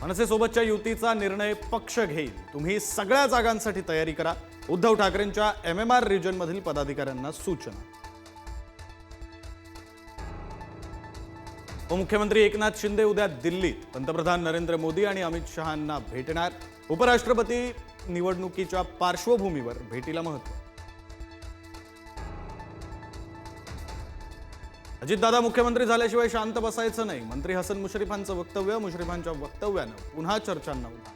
मनसेसोबतच्या युतीचा निर्णय पक्ष घेईल. तुम्ही सगळ्या जागांसाठी तयारी करा. उद्धव ठाकरेंच्या MMR रिजनमधील पदाधिकाऱ्यांना सूचना. उपमुख्यमंत्री एकनाथ शिंदे उद्या दिल्लीत पंतप्रधान नरेंद्र मोदी आणि अमित शहांना भेटणार. उपराष्ट्रपती निवडणुकीच्या पार्श्वभूमीवर भेटीला महत्त्व. अजितदादा मुख्यमंत्री झाल्याशिवाय शांत बसायचं नाही. मंत्री हसन मुश्रीफांचं वक्तव्य. मुश्रीफांच्या वक्तव्यानं पुन्हा चर्चांना उधाण.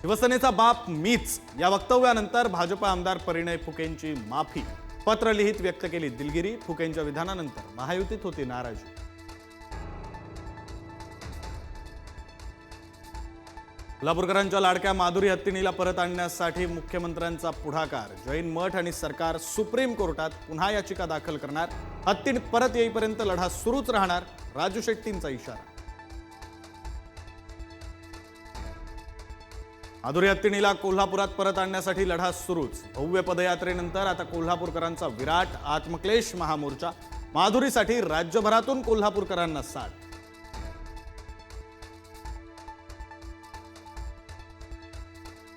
शिवसेनेचा बाप मीच या वक्तव्यानंतर भाजप आमदार परिणय फुकेंची माफी. पत्र लिहित व्यक्त केली दिलगिरी. फुकेंच्या विधानानंतर महायुतीत होती नाराजी. कोल्हापूरकरांच्या लाडक्या माधुरी हत्तीनीला परत आणण्यासाठी मुख्यमंत्र्यांचा पुढाकार. जैन मठ आणि सरकार सुप्रीम कोर्टात पुन्हा याचिका दाखल करणार. हत्तीन परत येईपर्यंत लढा सुरूच राहणार. राजू शेट्टींचा इशारा. माधुरी हत्तीनीला कोल्हापुरात परत आणण्यासाठी लढा सुरूच. भव्य पदयात्रेनंतर आता कोल्हापूरकरांचा विराट आत्मक्लेश महामोर्चा. माधुरीसाठी राज्यभरातून कोल्हापूरकरांना साथ.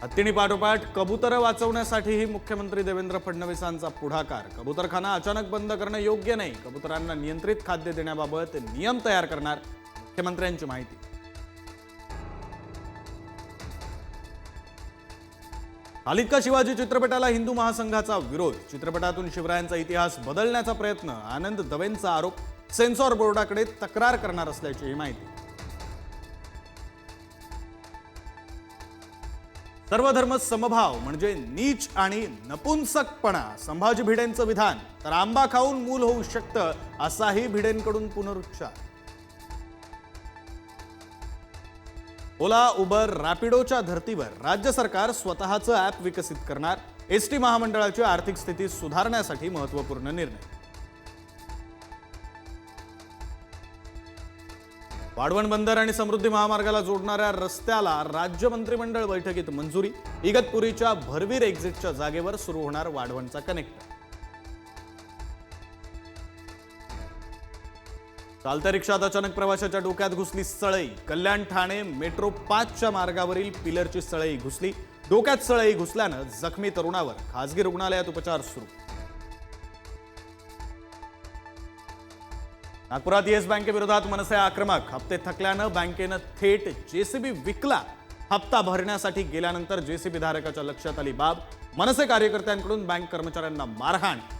हत्तीनी पाठोपाठ कबूतर वाचवण्यासाठीही मुख्यमंत्री देवेंद्र फडणवीसांचा पुढाकार. कबूतरखाना अचानक बंद करणं योग्य नाही. कबूतरांना नियंत्रित खाद्य देण्याबाबत नियम तयार करणार. मुख्यमंत्र्यांची माहिती. खालिद का शिवाजी चित्रपटाला हिंदू महासंघाचा विरोध. चित्रपटातून शिवरायांचा इतिहास बदलण्याचा प्रयत्न. आनंद दवेंचा आरोप. सेन्सॉर बोर्डाकडे तक्रार करणार असल्याची माहिती. सर्वधर्म समभाव म्हणजे नीच आणि नपुंसकपणा. संभाजी भिडेंचं विधान. तर आंबा खाऊन मूल होऊ शकतं असाही भिडेंकडून पुनरुच्चार. ओला, उबर, रॅपिडोच्या धर्तीवर राज्य सरकार स्वतःचं ॲप विकसित करणार. एसटी महामंडळाची आर्थिक स्थिती सुधारण्यासाठी महत्त्वपूर्ण निर्णय. वाढवण बंदर आणि समृद्धी महामार्गाला जोडणाऱ्या रस्त्याला राज्य मंत्रिमंडळ बैठकीत मंजुरी. इगतपुरीच्या भरवीर एक्झिटच्या जागेवर सुरू होणार वाढवणचा कनेक्टर. चालत्या रिक्षात अचानक प्रवाशाच्या डोक्यात घुसली सळई. कल्याण ठाणे मेट्रो 5च्या मार्गावरील पिलरची सळई घुसली. डोक्यात सळई घुसल्यानं जखमी तरुणावर खासगी रुग्णालयात उपचार सुरू. नागपुरात येस बँकेविरोधात मनसे आक्रमक. हप्ते थकल्यानं बँकेनं थेट जेसीबी विकला. हप्ता भरण्यासाठी गेल्यानंतर जेसीबी धारकाच्या लक्षात आली बाब. मनसे कार्यकर्त्यांकडून बँक कर्मचाऱ्यांना मारहाण.